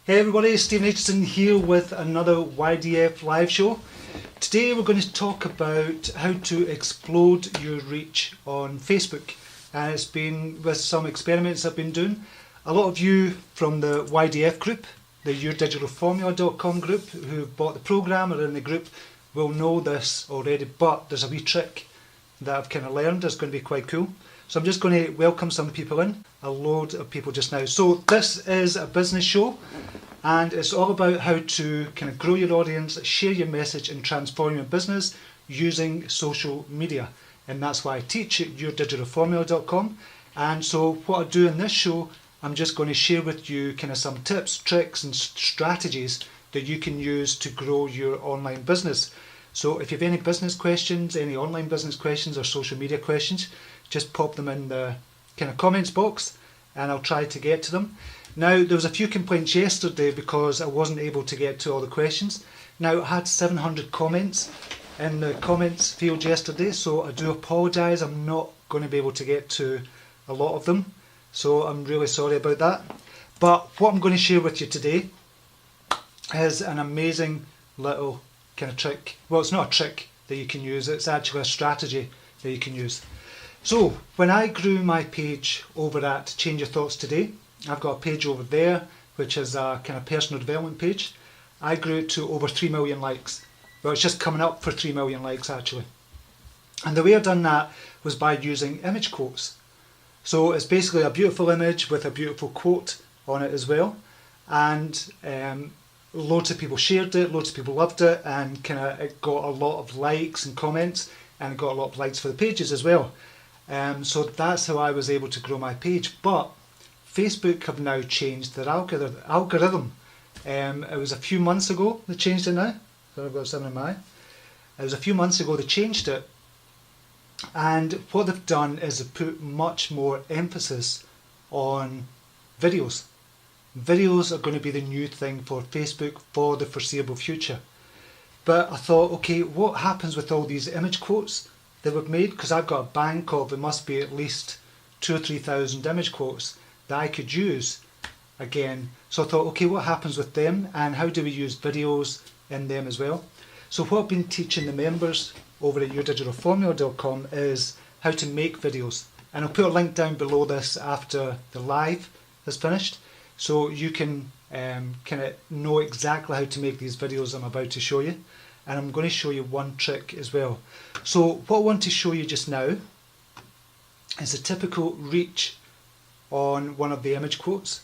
Hey everybody, Stephen Aitchison here with another YDF live show. Today we're going to talk about how to explode your reach on Facebook. And it's been with some experiments I've been doing. A lot of you from the YDF group, the YourDigitalFormula.com group, who've bought the program or in the group will know this already, but there's a wee trick that I've kind of learned that's going to be quite cool. So I'm just going to welcome some people in, a load of people just now. So this is a business show and it's all about how to kind of grow your audience, share your message and transform your business using social media. And that's why I teach at YourDigitalFormula.com. And so what I do in this show, I'm just going to share with you kind of some tips, tricks and strategies that you can use to grow your online business. So if you have any business questions, any online business questions or social media questions, just pop them in the kind of comments box and I'll try to get to them. Now, there was a few complaints yesterday because I wasn't able to get to all the questions. Now, I had 700 comments in the comments field yesterday, so I do apologise. I'm not going to be able to get to a lot of them, so I'm really sorry about that. But what I'm going to share with you today is an amazing little kind of trick. Well, it's not a trick that you can use, it's actually a strategy that you can use. So when I grew my page over at Change Your Thoughts Today, I've got a page over there which is a kind of personal development page. I grew it to over 3 million likes. Well, it's just coming up for 3 million likes actually. And the way I've done that was by using image quotes. So it's basically a beautiful image with a beautiful quote on it as well. And loads of people shared it, loads of people loved it, and kind of it got a lot of likes and comments, and it got a lot of likes for the pages as well. So that's how I was able to grow my page. But Facebook have now changed their algorithm. It was a few months ago they changed it now. So I've got something in my eye. It was a few months ago they changed it. And what they've done is they've put much more emphasis on videos. Videos are going to be the new thing for Facebook for the foreseeable future. But I thought, okay, what happens with all these image quotes that we've made? Because I've got a bank of, it must be at least 2,000 or 3,000 image quotes that I could use again. So I thought, okay, what happens with them and how do we use videos in them as well? So what I've been teaching the members over at YourDigitalFormula.com is how to make videos. And I'll put a link down below this after the live is finished, so you can kind of know exactly how to make these videos I'm about to show you. And I'm going to show you one trick as well. So what I want to show you just now is a typical reach on one of the image quotes.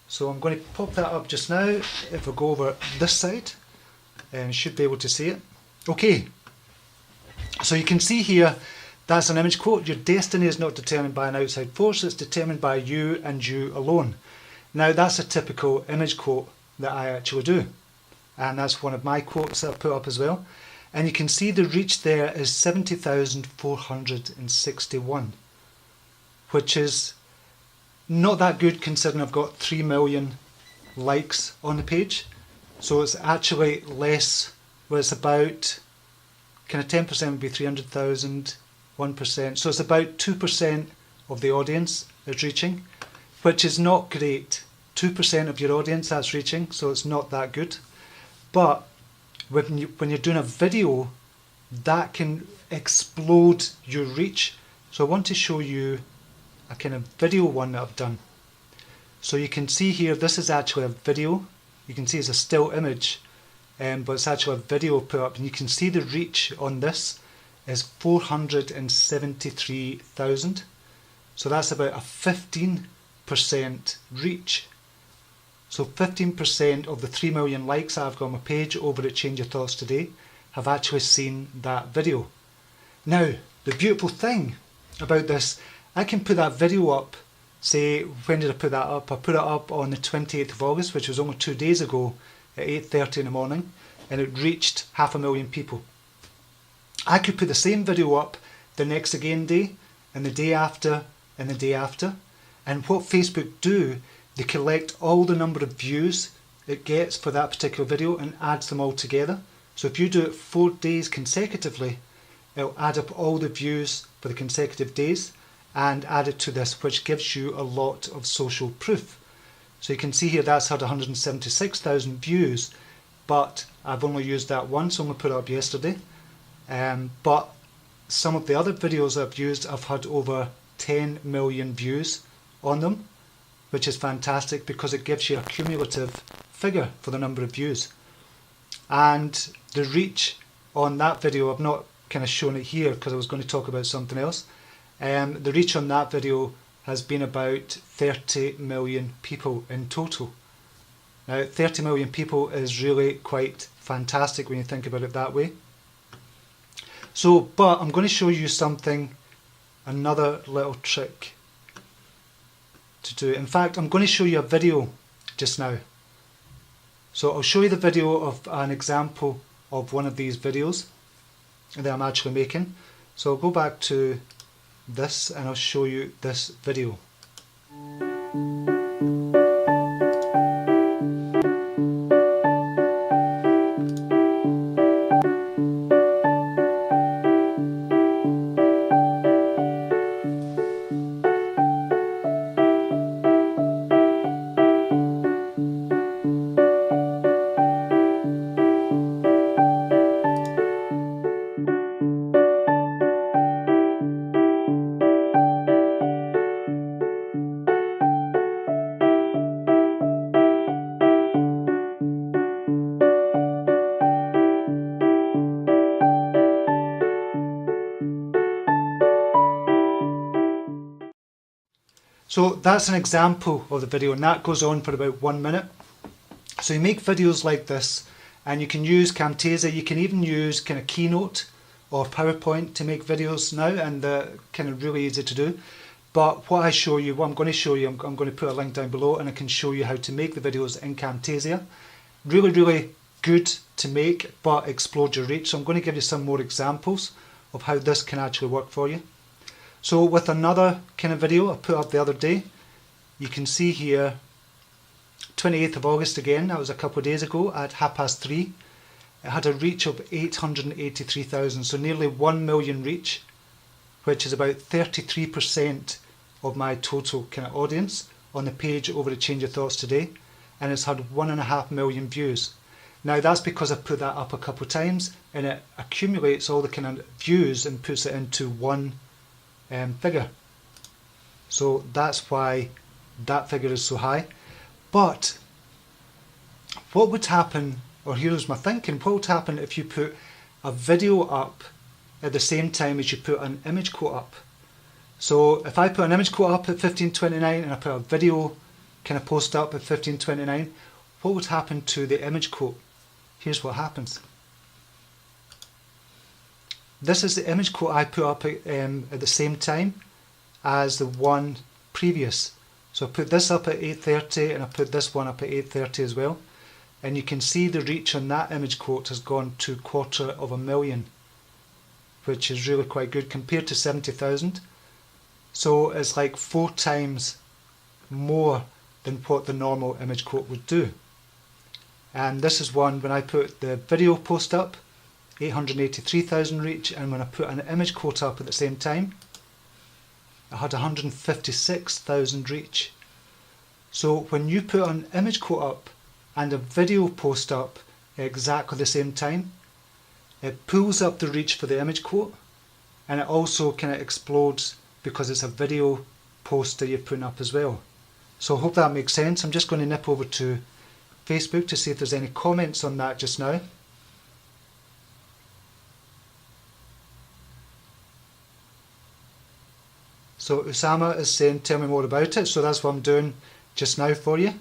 So I'm going to pop that up just now. If I go over this side, you should be able to see it. Okay, so you can see here, that's an image quote. Your destiny is not determined by an outside force, it's determined by you and you alone. Now that's a typical image quote that I actually do. And that's one of my quotes that I put up as well. And you can see the reach there is 70,461, which is not that good considering I've got 3 million likes on the page. So it's actually less, well, it's about kind of 10% would be 300,000, 1%. So it's about 2% of the audience is reaching, which is not great. 2% of your audience that's reaching, so it's not that good. But when you're doing a video, that can explode your reach. So I want to show you a kind of video one that I've done. So you can see here, this is actually a video. You can see it's a still image, but it's actually a video put up. And you can see the reach on this is 473,000. So that's about a 15% reach. So 15% of the 3 million likes I've got on my page over at Change Your Thoughts Today have actually seen that video. Now, the beautiful thing about this, I can put that video up, say, when did I put that up? I put it up on the 28th of August, which was almost 2 days ago at 8:30 in the morning, and it reached 500,000 people. I could put the same video up the next again day, and the day after, and the day after, and what Facebook do, they collect all the number of views it gets for that particular video and adds them all together. So if you do it 4 days consecutively, it'll add up all the views for the consecutive days and add it to this, which gives you a lot of social proof. So you can see here that's had 176,000 views, but I've only used that once, only put it up yesterday. But some of the other videos I've used have had over 10 million views on them, which is fantastic because it gives you a cumulative figure for the number of views. And the reach on that video, I've not kind of shown it here because I was going to talk about something else. The reach on that video has been about 30 million people in total. Now 30 million people is really quite fantastic when you think about it that way. So, but I'm going to show you something, another little trick to do. In fact, I'm going to show you a video just now. So I'll show you the video of an example of one of these videos that I'm actually making. So I'll go back to this and I'll show you this video. So that's an example of the video, and that goes on for about 1 minute. So you make videos like this, and you can use Camtasia, you can even use kind of Keynote or PowerPoint to make videos now, and they're kind of really easy to do. But what I'm going to show you, I'm going to put a link down below, and I can show you how to make the videos in Camtasia. Really, really good to make, but explode your reach. So I'm going to give you some more examples of how this can actually work for you. So with another kind of video I put up the other day, you can see here 28th of August again, that was a couple of days ago at 3:30. It had a reach of 883,000, so nearly 1 million reach, which is about 33% of my total kind of audience on the page over at Change Your Thoughts Today, and it's had 1.5 million views. Now that's because I put that up a couple of times and it accumulates all the kind of views and puts it into one figure. So that's why that figure is so high. But what would happen, or here's my thinking, what would happen if you put a video up at the same time as you put an image quote up? So if I put an image quote up at 1529 and I put a video kind of post up at 1529, what would happen to the image quote? Here's what happens. This is the image quote I put up at the same time as the one previous. So I put this up at 8:30 and I put this one up at 8:30 as well. And you can see the reach on that image quote has gone to 250,000, which is really quite good compared to 70,000. So it's like 4 times more than what the normal image quote would do. And this is one when I put the video post up, 883,000 reach, and when I put an image quote up at the same time, I had 156,000 reach. So when you put an image quote up and a video post up at exactly the same time, it pulls up the reach for the image quote, and it also kind of explodes because it's a video post that you're putting up as well. So I hope that makes sense. I'm just going to nip over to Facebook to see if there's any comments on that just now. So Usama is saying, tell me more about it. So that's what I'm doing just now for you.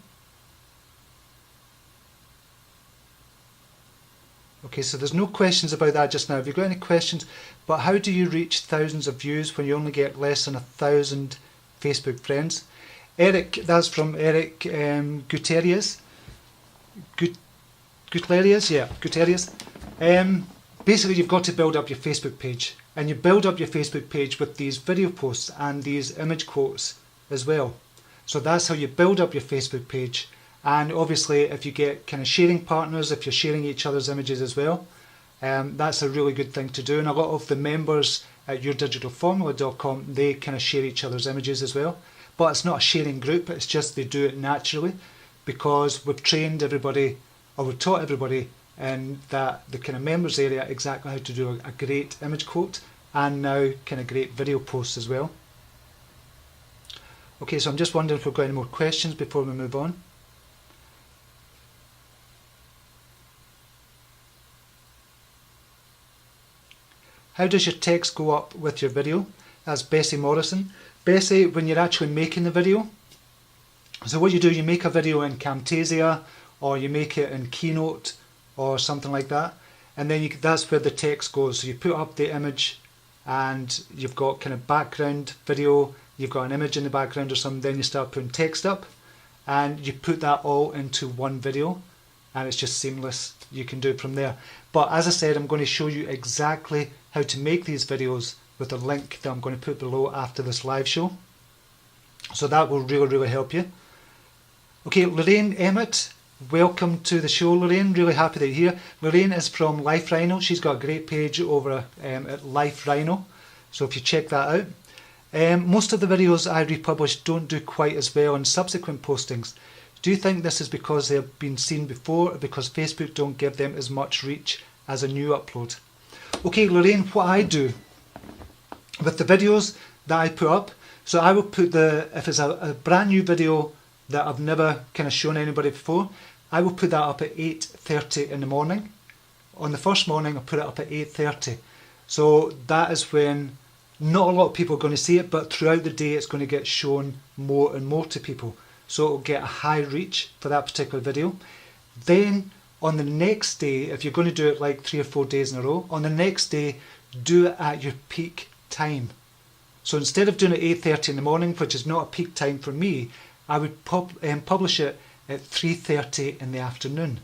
Okay, so there's no questions about that just now. Have you got any questions? But how do you reach thousands of views when you only get less than 1,000 Facebook friends? Eric, that's from Eric Gutierrez. Gutierrez, yeah, Gutierrez. Basically, you've got to build up your Facebook page. And you build up your Facebook page with these video posts and these image quotes as well. So that's how you build up your Facebook page. And obviously, if you get kind of sharing partners, if you're sharing each other's images as well, that's a really good thing to do. And a lot of the members at yourdigitalformula.com, they kind of share each other's images as well. but it's not a sharing group, it's just they do it naturally because we've trained everybody, or we've taught everybody in that the kind of members area exactly how to do a great image quote and now kind of great video posts as well. Okay, so I'm just wondering if we've got any more questions before we move on. How does your text go up with your video? That's Bessie Morrison. Bessie, when you're actually making the video, so what you do, you make a video in Camtasia or you make it in Keynote or something like that, and then that's where the text goes. So you put up the image and you've got kind of background video, you've got an image in the background or something, then you start putting text up and you put that all into one video and it's just seamless. You can do it from there. But as I said, I'm going to show you exactly how to make these videos with a link that I'm going to put below after this live show. So that will really help you. Okay, Lorraine Emmett, welcome to the show, Lorraine. Really happy that you're here. Lorraine is from Life Rhino. She's got a great page over at Life Rhino, so if you check that out. Most of the videos I republish don't do quite as well in subsequent postings. Do you think this is because they have been seen before or because Facebook don't give them as much reach as a new upload? Okay, Lorraine, what I do with the videos that I put up, so I will put if it's a brand new video that I've never kind of shown anybody before, I will put that up at 8:30 in the morning. On the first morning, I'll put it up at 8:30. So that is when not a lot of people are going to see it, but throughout the day it's going to get shown more and more to people. So it'll get a high reach for that particular video. Then on the next day, if you're going to do it like 3 or 4 days in a row, on the next day, do it at your peak time. So instead of doing it at 8:30 in the morning, which is not a peak time for me, I would publish it at 3:30 in the afternoon.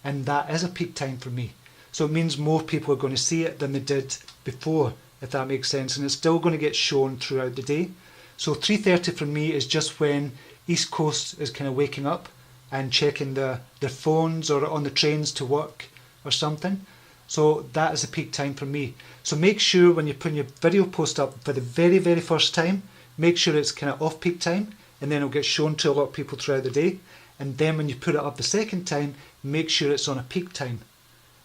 And that is a peak time for me. So it means more people are going to see it than they did before, if that makes sense. And it's still going to get shown throughout the day. So 3:30 for me is just when East Coast is kind of waking up and checking their phones or on the trains to work or something. So that is a peak time for me. So make sure when you're putting your video post up for the very first time, make sure it's kind of off peak time, and then it'll get shown to a lot of people throughout the day. And then when you put it up the second time, make sure it's on a peak time.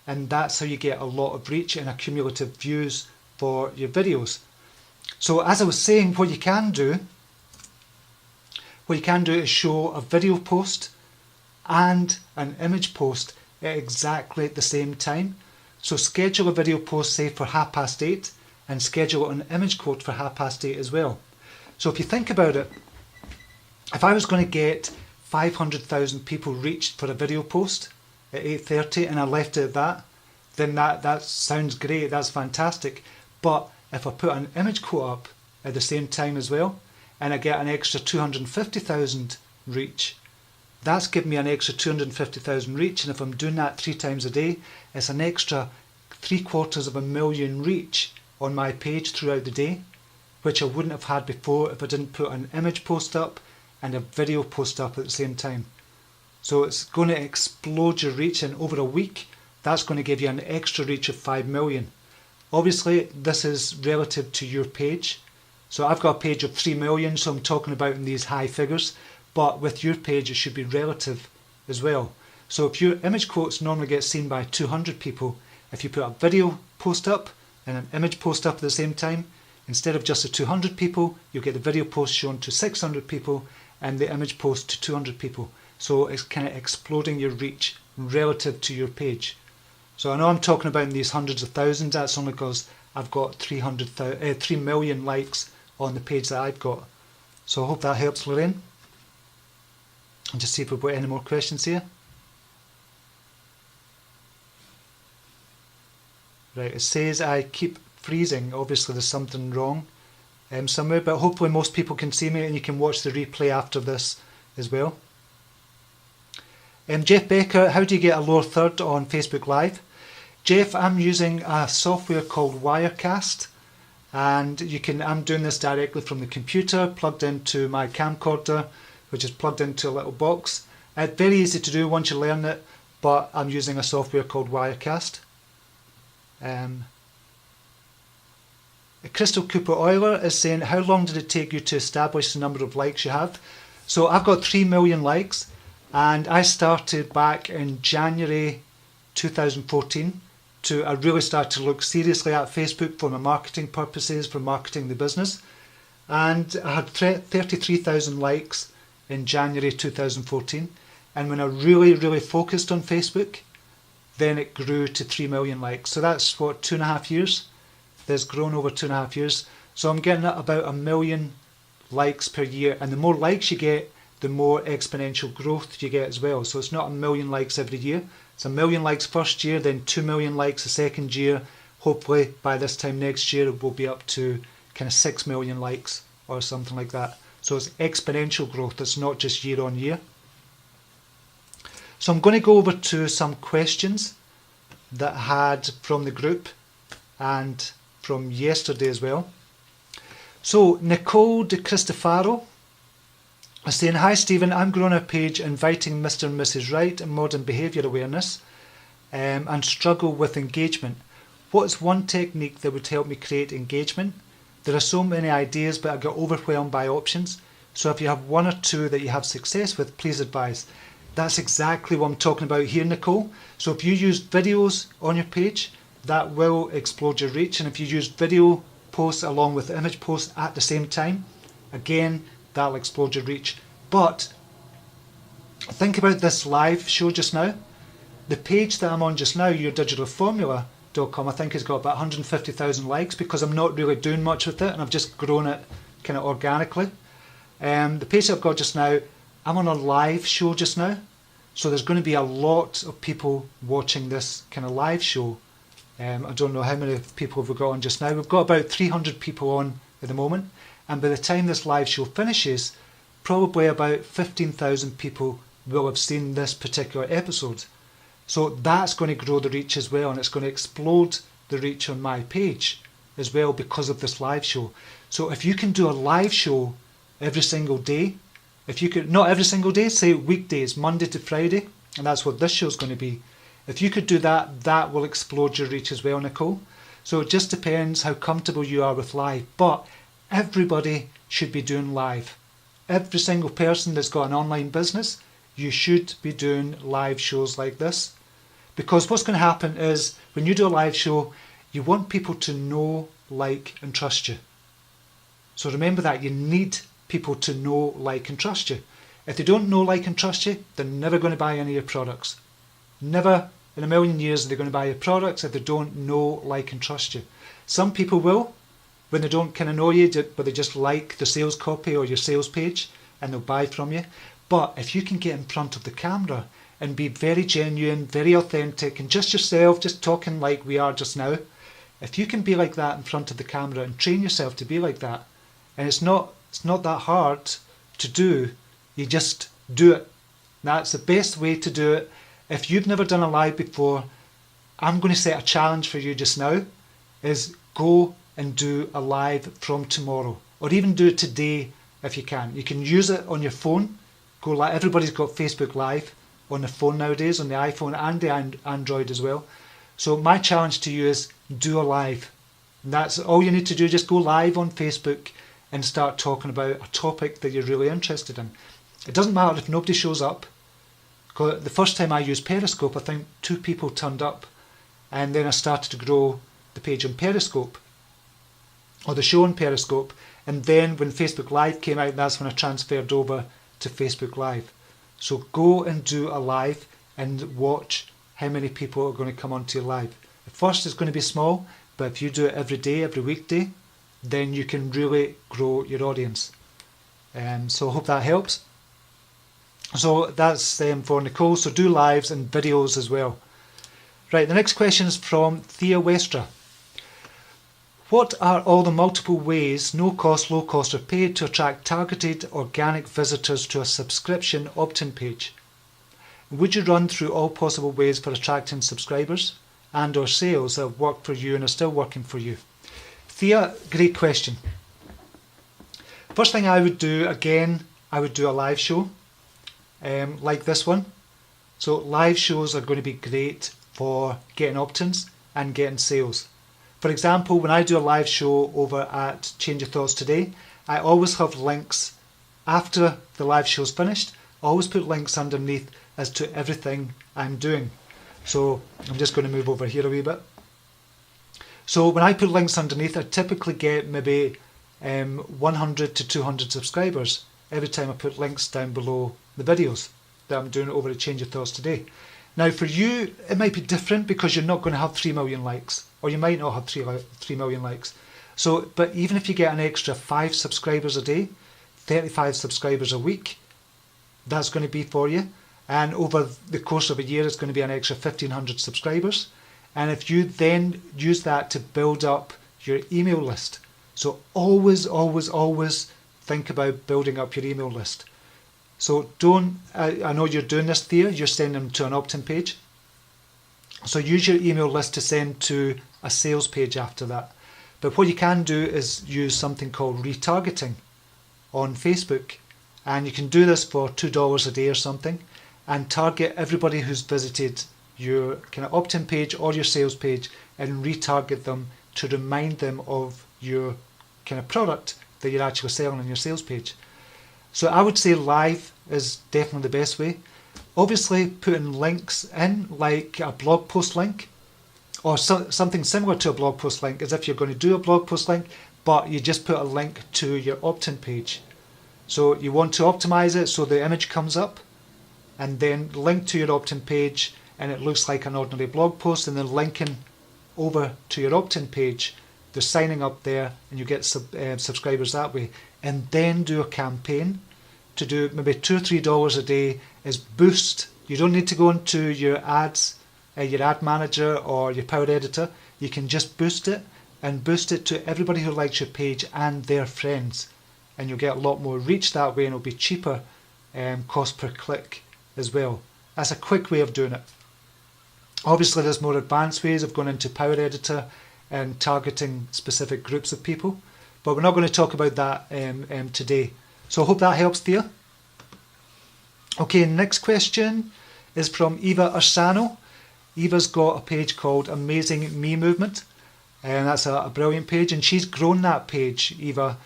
And that's how you get a lot of reach and accumulative views for your videos. So as I was saying, what you can do is show a video post and an image post at exactly the same time. So schedule a video post, say for 8:30, and schedule an image quote for 8:30 as well. So if you think about it, if I was going to get 500,000 people reached for a video post at 8:30 and I left it at that, then that sounds great, that's fantastic. But if I put an image quote up at the same time as well, and I get an extra 250,000 reach, that's giving me an extra 250,000 reach, and if I'm doing that 3 times a day, it's an extra 750,000 reach on my page throughout the day, which I wouldn't have had before if I didn't put an image post up and a video post up at the same time. So it's going to explode your reach, and over a week that's going to give you an extra reach of 5 million. Obviously this is relative to your page. So I've got a page of 3 million, so I'm talking about in these high figures, but with your page it should be relative as well. So if your image quotes normally get seen by 200 people, if you put a video post up and an image post up at the same time, instead of just the 200 people, you'll get the video post shown to 600 people and the image post to 200 people. So it's kind of exploding your reach relative to your page. So I know I'm talking about in these hundreds of thousands, that's only because I've got 3 million likes on the page that I've got. So I hope that helps, Lorraine. And just see if we've got any more questions here. Right, it says I keep freezing. Obviously there's something wrong somewhere, but hopefully most people can see me and you can watch the replay after this as well. Jeff Becker, how do you get a lower third on Facebook Live? Jeff, I'm using a software called Wirecast, and I'm doing this directly from the computer, plugged into my camcorder, which is plugged into a little box. It's very easy to do once you learn it, but I'm using a software called Wirecast. Crystal Cooper Euler is saying, how long did it take you to establish the number of likes you have? So I've got 3 million likes, and I started back in January 2014. I really started to look seriously at Facebook for my marketing purposes, for marketing the business. And I had 33,000 likes in January 2014. And when I really focused on Facebook, then it grew to 3 million likes. So that's what, 2.5 years? There's grown over 2.5 years. So I'm getting about 1 million likes per year. And the more likes you get, the more exponential growth you get as well. So it's not 1 million likes every year. It's 1 million likes first year, then 2 million likes the second year. Hopefully by this time next year it will be up to kind of 6 million likes or something like that. So it's exponential growth. It's not just year on year. So I'm going to go over to some questions that I had from the group and from yesterday as well. So Nicole De Cristofaro is saying, hi Stephen, I'm growing a page inviting Mr. and Mrs. Right and modern behaviour awareness and struggle with engagement. What's one technique that would help me create engagement? There are so many ideas, but I get overwhelmed by options. So if you have one or two that you have success with, please advise. That's exactly what I'm talking about here, Nicole. So if you use videos on your page, that will explode your reach. And if you use video posts along with image posts at the same time, again, that'll explode your reach. But think about this live show just now. The page that I'm on just now, yourdigitalformula.com, I think has got about 150,000 likes because I'm not really doing much with it and I've just grown it kind of organically. The page that I've got just now, I'm on a live show just now. So there's going to be a lot of people watching this kind of live show. I don't know how many people have we got on just now. We've got about 300 people on at the moment. And by the time this live show finishes, probably about 15,000 people will have seen this particular episode. So that's going to grow the reach as well, and it's going to explode the reach on my page as well because of this live show. So if you can do a live show every single day, if you could, not every single day, say weekdays, Monday to Friday, and that's what this show is going to be. If you could do that, that will explode your reach as well, Nicole. So it just depends how comfortable you are with live, but everybody should be doing live. Every single person that's got an online business, you should be doing live shows like this. Because what's going to happen is when you do a live show, you want people to know, like and trust you. So remember that you need people to know, like and trust you. If they don't know, like and trust you, they're never going to buy any of your products. Never in a million years are they going to buy your products if they don't know, like and trust you. Some people will, when they don't kind of know you, but they just like the sales copy or your sales page and they'll buy from you. But if you can get in front of the camera and be very genuine, very authentic and just yourself, just talking like we are just now, if you can be like that in front of the camera and train yourself to be like that, and it's not that hard to do, you just do it. That's the best way to do it. If you've never done a live before, I'm going to set a challenge for you just now, is go and do a live from tomorrow, or even do it today if you can. You can use it on your phone. Go live. Everybody's got Facebook Live on the phone nowadays, on the iPhone and the Android as well. So my challenge to you is do a live. And that's all you need to do. Just go live on Facebook and start talking about a topic that you're really interested in. It doesn't matter if nobody shows up. The first time I used Periscope, I think 2 people turned up, and then I started to grow the page on Periscope, or the show on Periscope, and then when Facebook Live came out, that's when I transferred over to Facebook Live. So go and do a live and watch how many people are going to come onto your live. At first it's going to be small, but if you do it every day, every weekday, then you can really grow your audience. So I hope that helps. So that's for Nicole. So do lives and videos as well. Right, the next question is from Thea Westra. What are all the multiple ways, no cost, low cost or paid, to attract targeted organic visitors to a subscription opt-in page? Would you run through all possible ways for attracting subscribers and or sales that have worked for you and are still working for you? Thea, great question. First thing I would do, again, I would do a live show like this one. So live shows are going to be great for getting opt-ins and getting sales. For example, when I do a live show over at Change Your Thoughts Today, I always have links after the live show's finished. I always put links underneath as to everything I'm doing. So I'm just going to move over here a wee bit. So when I put links underneath, I typically get maybe 100 to 200 subscribers every time I put links down below the videos that I'm doing over at Change Your Thoughts Today. Now for you, it might be different because you're not going to have 3 million likes, or you might not have 3 million likes. So, but even if you get an extra 5 subscribers a day, 35 subscribers a week, that's going to be for you. And over the course of a year, it's going to be an extra 1,500 subscribers. And if you then use that to build up your email list, so always, always, always think about building up your email list. So I know you're doing this, Thea, you're sending them to an opt-in page. So use your email list to send to a sales page after that. But what you can do is use something called retargeting on Facebook. And you can do this for $2 a day or something and target everybody who's visited your kind of opt-in page or your sales page and retarget them to remind them of your kind of product that you're actually selling on your sales page. So I would say live is definitely the best way. Obviously putting links in, like a blog post link or something similar to a blog post link, as if you're going to do a blog post link but you just put a link to your opt-in page. So you want to optimize it so the image comes up and then link to your opt-in page and it looks like an ordinary blog post, and then linking over to your opt-in page, they're signing up there and you get subscribers that way. And then do a campaign to do maybe $2 or $3 a day is boost. You don't need to go into your ads, your ad manager or your power editor. You can just boost it and boost it to everybody who likes your page and their friends. And you'll get a lot more reach that way, and it'll be cheaper cost per click as well. That's a quick way of doing it. Obviously there's more advanced ways of going into power editor and targeting specific groups of people, but we're not going to talk about that today. So I hope that helps, Thea. Okay, next question is from Eva Ursano. Eva's got a page called Amazing Me Movement, and that's a brilliant page, and she's grown that page, Eva.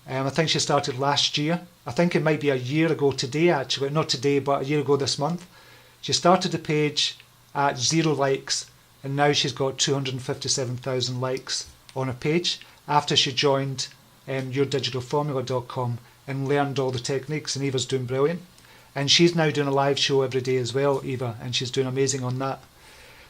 I think she started last year. I think it might be a year ago today, actually. Not today, but a year ago this month. She started the page at 0 likes, and now she's got 257,000 likes on her page after she joined yourdigitalformula.com and learned all the techniques, and Eva's doing brilliant. And she's now doing a live show every day as well, Eva, and she's doing amazing on that.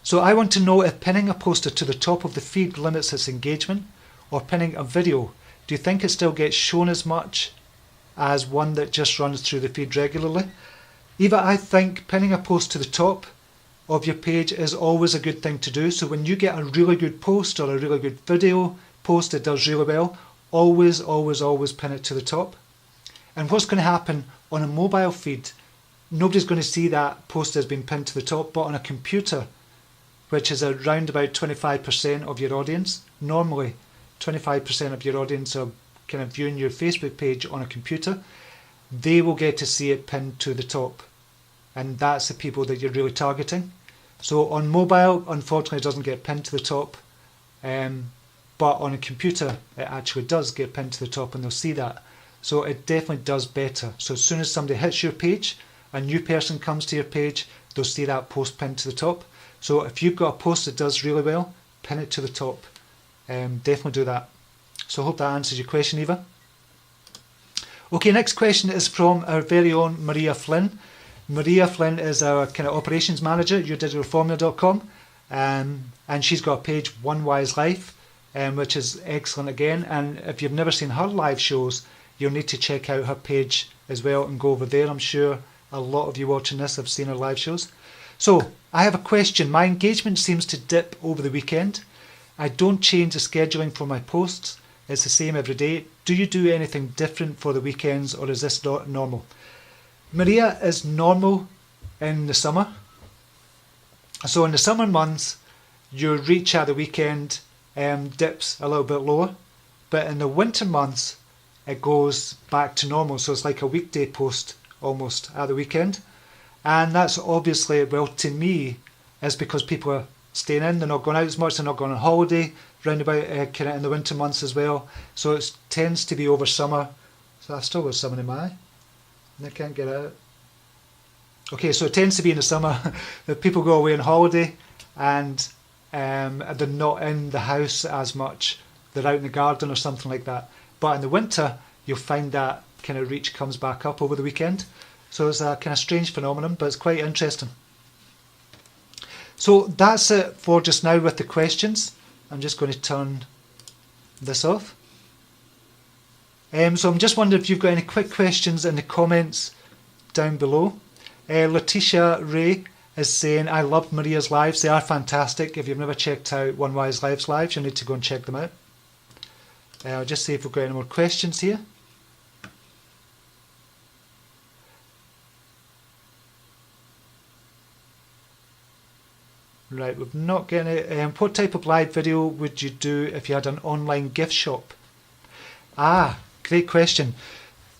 So I want to know if pinning a poster to the top of the feed limits its engagement, or pinning a video. Do you think it still gets shown as much as one that just runs through the feed regularly? Eva, I think pinning a post to the top of your page is always a good thing to do. So when you get a really good post or a really good video post that does really well, always, always, always pin it to the top. And what's going to happen on a mobile feed, nobody's going to see that post has been pinned to the top, but on a computer, which is around about 25% of your audience, normally 25% of your audience are kind of viewing your Facebook page on a computer, they will get to see it pinned to the top. And that's the people that you're really targeting. So on mobile, unfortunately, it doesn't get pinned to the top. But on a computer, it actually does get pinned to the top, and they'll see that. So it definitely does better. So as soon as somebody hits your page, a new person comes to your page, they'll see that post pinned to the top. So if you've got a post that does really well, pin it to the top. Definitely do that. So I hope that answers your question, Eva. Okay, next question is from our very own Maria Flynn. Maria Flynn is our kind of operations manager at yourdigitalformula.com, and she's got a page, One Wise Life, which is excellent again. And if you've never seen her live shows, you'll need to check out her page as well and go over there. I'm sure a lot of you watching this have seen her live shows. So I have a question. My engagement seems to dip over the weekend. I don't change the scheduling for my posts. It's the same every day. Do you do anything different for the weekends, or is this not normal? Maria, is normal in the summer. So in the summer months, your reach at the weekend dips a little bit lower. But in the winter months, it goes back to normal. So it's like a weekday post almost at the weekend. And that's obviously, well, to me, is because people are staying in, they're not going out as much, they're not going on holiday, round about kind of in the winter months as well. So it tends to be over summer. So I've still got something in my eye and I can't get it out. Okay, so it tends to be in the summer that people go away on holiday and they're not in the house as much. They're out in the garden or something like that. But in the winter, you'll find that kind of reach comes back up over the weekend. So it's a kind of strange phenomenon, but it's quite interesting. So that's it for just now with the questions. I'm just going to turn this off. So I'm just wondering if you've got any quick questions in the comments down below. Letitia Ray is saying, I love Maria's lives. They are fantastic. If you've never checked out One Wise Life's lives, you'll need to go and check them out. I'll just see if we've got any more questions here. Right, we've not got any. What type of live video would you do if you had an online gift shop? Ah, great question.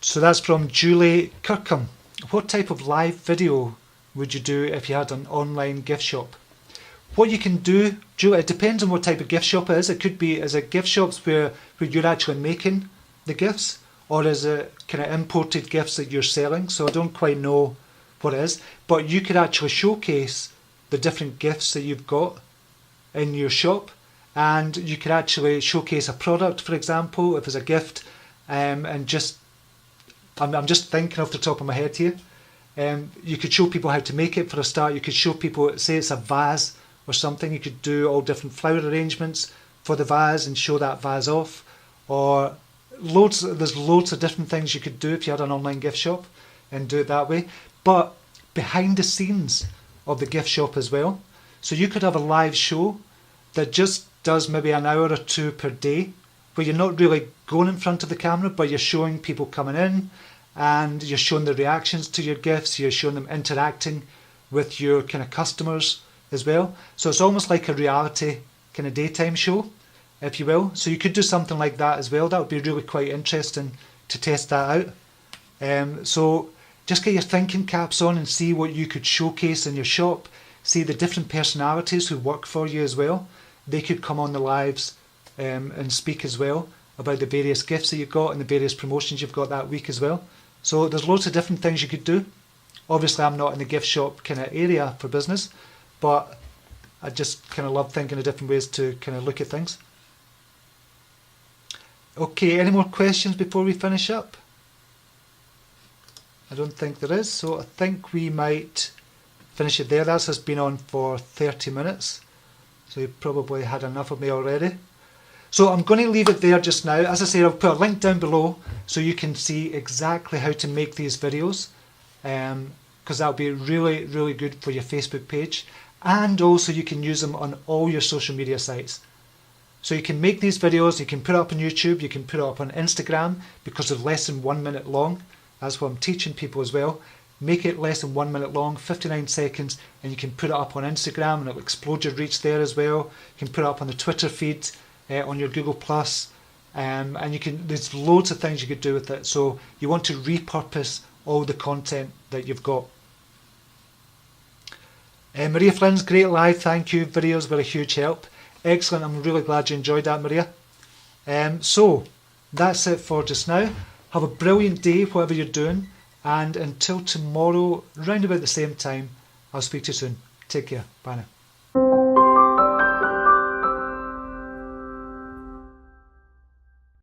So that's from Julie Kirkham. What type of live video would you do if you had an online gift shop? What you can do, Julie, it depends on what type of gift shop it is. It could be, is it gift shops where you're actually making the gifts, or is it kind of imported gifts that you're selling? So I don't quite know what it is, but you could actually showcase the different gifts that you've got in your shop, and you could actually showcase a product, for example, if it's a gift, and just I'm just thinking off the top of my head here. You could show people how to make it for a start. You could show people, say it's a vase or something, you could do all different flower arrangements for the vase and show that vase off, or there's loads of different things you could do if you had an online gift shop and do it that way. But behind the scenes of the gift shop as well. So you could have a live show that just does maybe an hour or two per day, where you're not really going in front of the camera, but you're showing people coming in and you're showing the reactions to your gifts, you're showing them interacting with your kind of customers as well. So it's almost like a reality kind of daytime show, if you will. So you could do something like that as well. That would be really quite interesting to test that out. So just get your thinking caps on and see what you could showcase in your shop. See the different personalities who work for you as well. They could come on the lives and speak as well about the various gifts that you've got and the various promotions you've got that week as well. So there's loads of different things you could do. Obviously I'm not in the gift shop kind of area for business, but I just kind of love thinking of different ways to kind of look at things. Okay, any more questions before we finish up? I don't think there is, so I think we might finish it there. That's just been on for 30 minutes, so you've probably had enough of me already. So I'm going to leave it there just now. As I say, I'll put a link down below so you can see exactly how to make these videos, because that'll be really, really good for your Facebook page, and also you can use them on all your social media sites. So you can make these videos, you can put it up on YouTube, you can put it up on Instagram, because they're less than 1 minute long. That's what I'm teaching people as well. Make it less than 1 minute long, 59 seconds, and you can put it up on Instagram and it'll explode your reach there as well. You can put it up on the Twitter feed, on your Google+, and there's loads of things you could do with it. So you want to repurpose all the content that you've got. Maria Flynn's great live, thank you. Videos were a huge help. Excellent, I'm really glad you enjoyed that, Maria. So that's it for just now. Have a brilliant day, whatever you're doing, and until tomorrow, round about the same time, I'll speak to you soon. Take care. Bye now.